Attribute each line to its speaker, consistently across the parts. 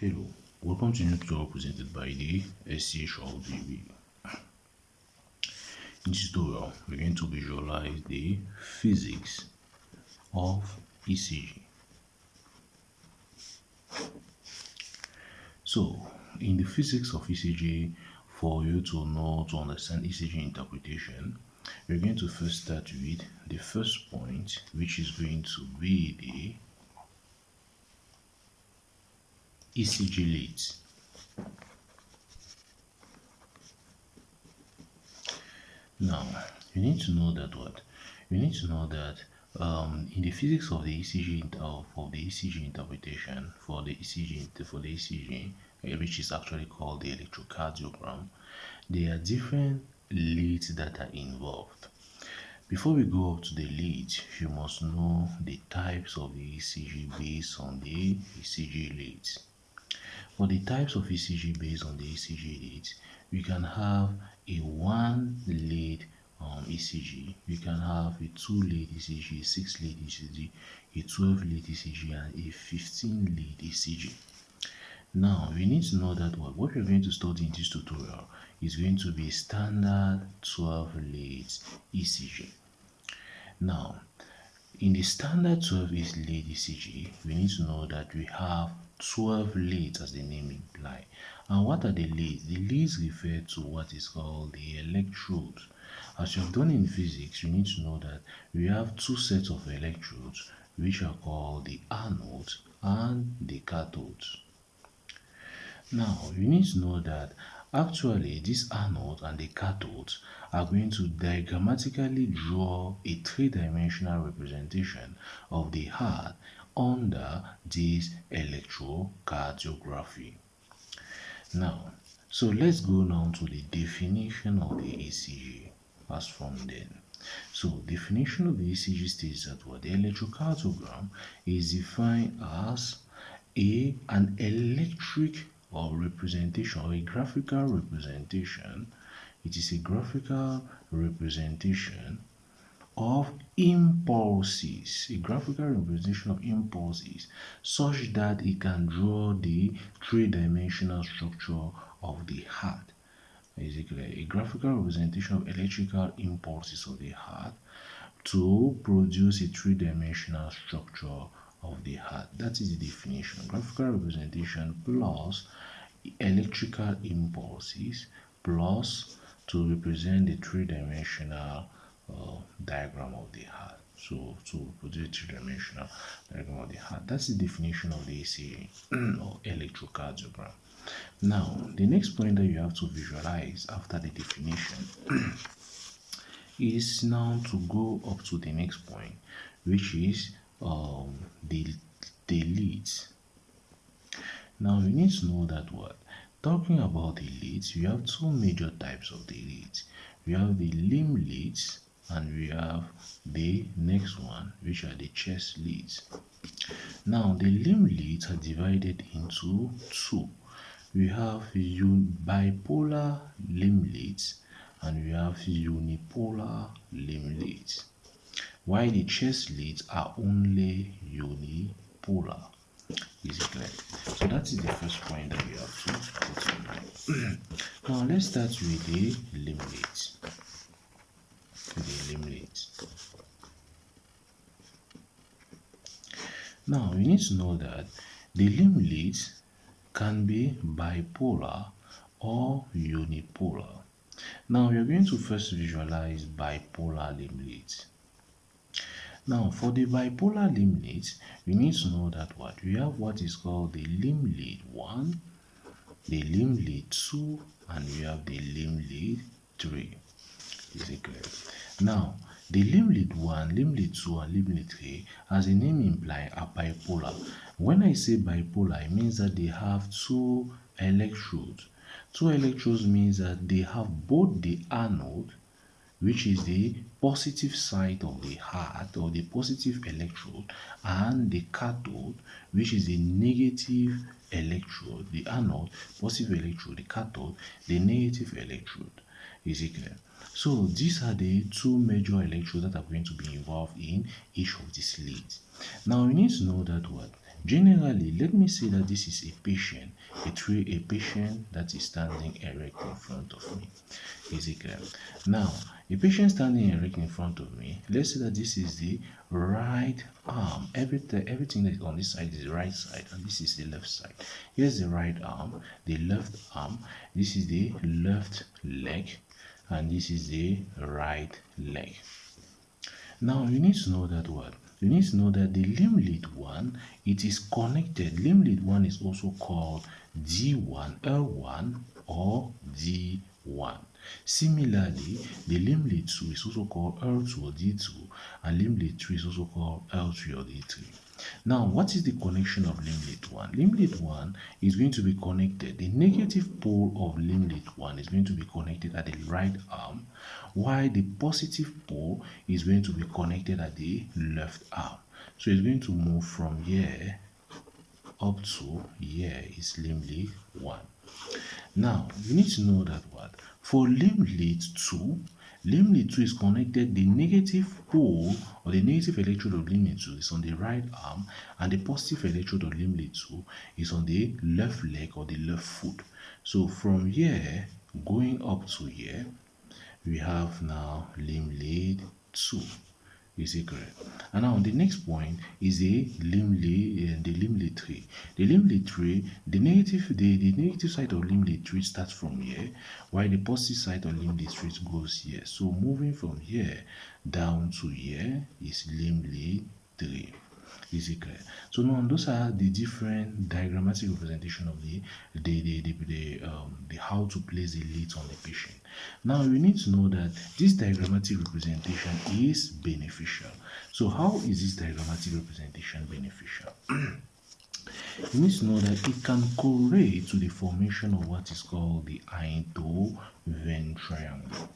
Speaker 1: Hello, welcome to new tutorial presented by the SchrDbb. In this tutorial, we're going to visualize the physics of ECG. So, in the physics of ECG, for you to understand ECG interpretation, we're going to first start with the first point, which is going to be the ECG leads. Now, you need to know that in the physics of the ECG interpretation for the ECG, which is actually called the electrocardiogram, there are different leads that are involved. Before we go up to the leads, you must know the types of the ECG based on the ECG leads. For the types of ECG based on the ECG leads, we can have a 1-lead ECG, we can have a 2-lead ECG, a 6-lead ECG, a 12-lead ECG, and a 15-lead ECG. Now, we need to know that what we're going to study in this tutorial is going to be standard 12-lead ECG. Now, in the standard 12-lead ECG, we need to know that we have 12 leads as the name implies. And what are the leads? The leads refer to what is called the electrodes. As you have done in physics, you need to know that we have two sets of electrodes which are called the anodes and the cathodes. Now, you need to know that actually this anode and the cathodes are going to diagrammatically draw a three-dimensional representation of the heart under this electrocardiography. Now, so let's go now to the definition of the ECG as from then. So, definition of the ECG states that what the electrocardiogram is defined as an electric or representation or a graphical representation. It is a graphical representation of impulses, such that it can draw the three-dimensional structure of the heart. Basically, a graphical representation of electrical impulses of the heart to produce a three-dimensional structure of the heart. That is the definition. Graphical representation plus electrical impulses plus to represent the three-dimensional diagram of the heart. So to produce a three-dimensional diagram of the heart. That's the definition of the ECG or electrocardiogram. Now, the next point that you have to visualize after the definition is now to go up to the next point, which is the leads. Now, we need to know that what talking about the leads, we have two major types of the leads. We have the limb leads and we have the next one, which are the chest leads. Now, the limb leads are divided into two. We have bipolar limb leads and we have unipolar limb leads, while the chest leads are only unipolar. Basically, so that is the first point that you have to put in mind. Now, let's start with the limb leads. Now, you need to know that the limb leads can be bipolar or unipolar. Now, we are going to first visualize bipolar limb leads. Now, for the bipolar limb leads, we need to know that what we have what is called the limb lead 1, the limb lead 2, and we have the limb lead 3. Is it clear? Now, the limb lead 1, limb lead 2, and limb lead 3, as the name implies, are bipolar. When I say bipolar, it means that they have two electrodes. Two electrodes means that they have both the anode, which is the positive side of the heart or the positive electrode, and the cathode, which is the negative electrode. The anode, positive electrode, the cathode, the negative electrode. Is it clear? So these are the two major electrodes that are going to be involved in each of these leads. Now we need to know that what Generally, let me say that this is a patient, a patient that is standing erect in front of me. Is it clear? Now, a patient standing erect in front of me, let's say that this is the right arm. Everything that is on this side is the right side, and this is the left side. Here's the right arm, the left arm, this is the left leg, and this is the right leg. Now you need to know that what? You need to know that the limb lead one, it is connected. Limb lead one is also called D1, L1, or D1. Similarly, the limb lead 2 is also called L2 or D2, and limb lead 3 is also called L3 or D3. Now, what is the connection of limb lead 1? Limb lead 1 is going to be connected. The negative pole of limb lead 1 is going to be connected at the right arm, while the positive pole is going to be connected at the left arm. So it's going to move from here up to here is limb lead 1. Now, you need to know that what? For limb lead 2, limb lead 2 is connected, the negative pole or the negative electrode of limb lead 2 is on the right arm, and the positive electrode of limb lead 2 is on the left leg or the left foot. So from here going up to here, we have now limb lead 2. Is it correct? And now the next point is the limb lead 3. The limb lead 3, the negative side of limb lead 3 starts from here, while the positive side of limb lead 3 goes here. So moving from here down to here is limb lead 3. Is it clear? So now those are the different diagrammatic representation of the how to place the leads on the patient. Now you need to know that this diagrammatic representation is beneficial. So how is this diagrammatic representation beneficial? You need to know that it can correlate to the formation of what is called the eye-to-vein triangle.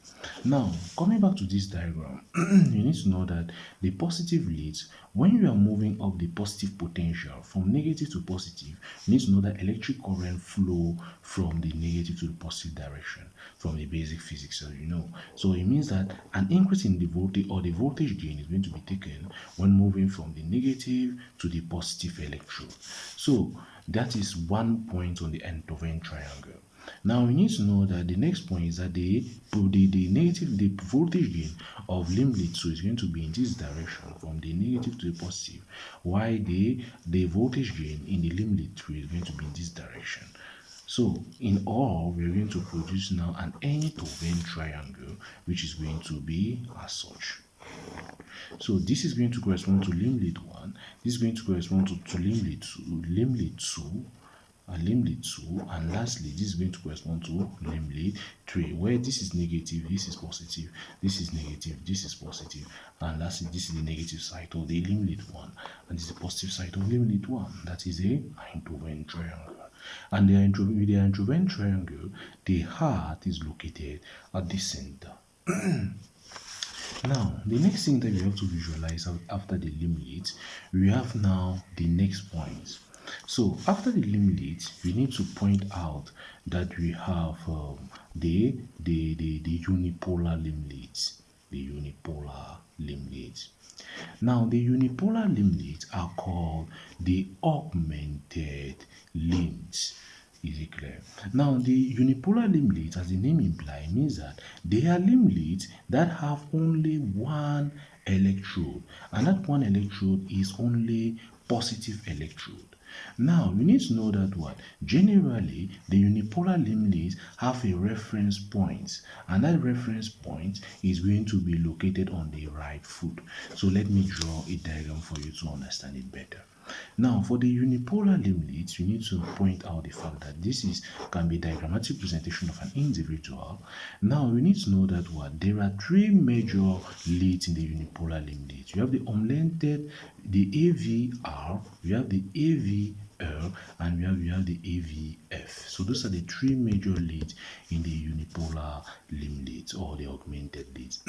Speaker 1: Now, coming back to this diagram, you need to know that the positive leads, when you are moving up the positive potential from negative to positive, you need to know that electric current flow from the negative to the positive direction from the basic physics, as you know. So it means that an increase in the voltage or the voltage gain is going to be taken when moving from the negative to the positive electrode. So that is one point on the eye-to-vein triangle. Now we need to know that the next point is that the voltage gain of limb lead 2 is going to be in this direction from the negative to the positive, while the voltage gain in the limb lead 3 is going to be in this direction. So in all, we're going to produce now an eye-to-vein triangle, which is going to be as such. So this is going to correspond to limb lead 1, this is going to correspond to limb lead 2, and lastly this is going to correspond to limb lead 3, where this is negative, this is positive, this is negative, this is positive, and lastly this is the negative side of the limb lead 1, and this is the positive side of limb lead 1. That is a eye-to-vein triangle. And with the eye-to-vein triangle, the heart is located at the center. Now, the next thing that we have to visualize after the limb leads, we have now the next points. So after the limb leads, we need to point out that we have the unipolar limb leads. The unipolar limb leads. Now, the unipolar limb leads are called the augmented limbs. Is it clear? Now, the unipolar limb leads, as the name implies, means that they are limb leads that have only one electrode, and that one electrode is only positive electrode. Now, we need to know that what? Generally, the unipolar limb leads have a reference point, and that reference point is going to be located on the right foot. So let me draw a diagram for you to understand it better. Now, for the unipolar limb leads, you need to point out the fact that this can be diagrammatic representation of an individual. Now, we need to know that what? There are three major leads in the unipolar limb leads. You have the unlengthed, the AVR, you have the AVL, and you have the AVF. So those are the three major leads in the unipolar limb leads or the augmented leads.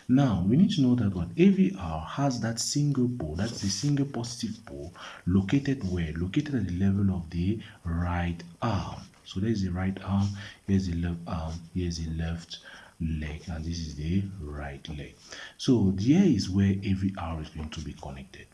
Speaker 1: Now, we need to know that what? AVR has that single pole, that's the single positive pole, located where? Located at the level of the right arm. So there's the right arm, here's the left arm, here's the left leg, and this is the right leg. So there is where AVR is going to be connected.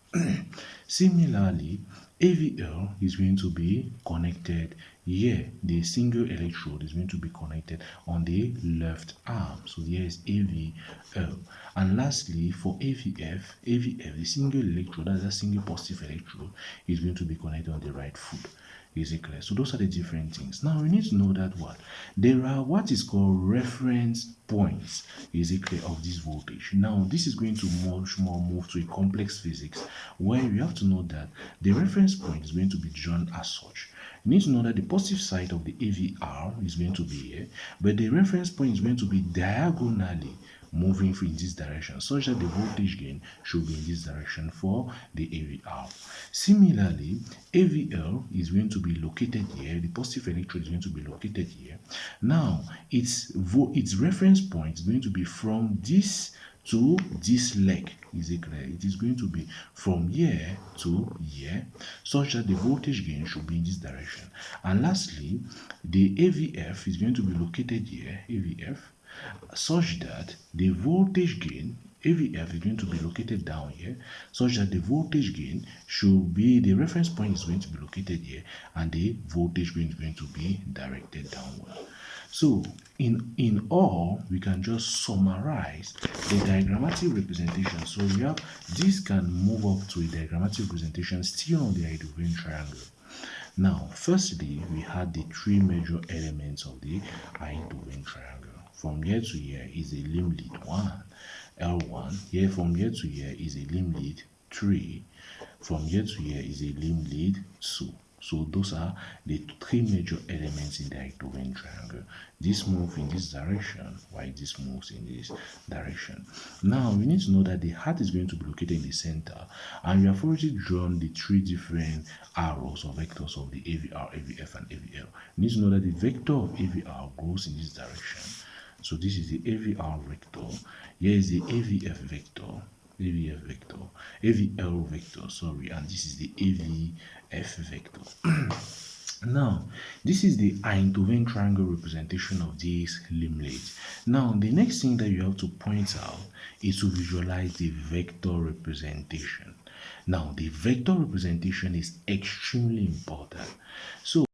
Speaker 1: Similarly, AVL is going to be connected here. The single electrode is going to be connected on the left arm. So here is AVL. And lastly, for AVF, the single electrode, that's a single positive electrode, is going to be connected on the right foot. Is it clear? So those are the different things. Now we need to know that what there are what is called reference points. Is it clear of this voltage? Now this is going to much more move to a complex physics where you have to know that the reference point is going to be drawn as such. You need to know that the positive side of the AVR is going to be here, but the reference point is going to be diagonally moving in this direction such that the voltage gain should be in this direction for the AVR. Similarly, AVL is going to be located here. The positive electrode is going to be located here. Now, its reference point is going to be from this to this leg. Is it clear? It is going to be from here to here such that the voltage gain should be in this direction. And lastly, the AVF is going to be located here, AVF, such that the voltage gain AVF is going to be located down here such that the voltage gain should be, the reference point is going to be located here and the voltage gain is going to be directed downward. So in all, we can just summarize the diagrammatic representation. So we have this can move up to a diagrammatic representation still on the Eidovane triangle. Now, firstly, we had the three major elements of the Eidovane triangle. From here to here is a limb lead 1, L1. Here from here to here is a limb lead 3. From here to here is a limb lead 2. So those are the three major elements in the Eidovane triangle. This moves in this direction, while this moves in this direction. Now we need to know that the heart is going to be located in the center, and we have already drawn the three different arrows or vectors of the AVR, AVF, and AVL. We need to know that the vector of AVR goes in this direction. So this is the AVR vector. Here is the AVF vector. AVL vector, sorry, and this is the AVF vector. Now, this is the Eidovane triangle representation of these limblets. Now, the next thing that you have to point out is to visualize the vector representation. Now, the vector representation is extremely important. So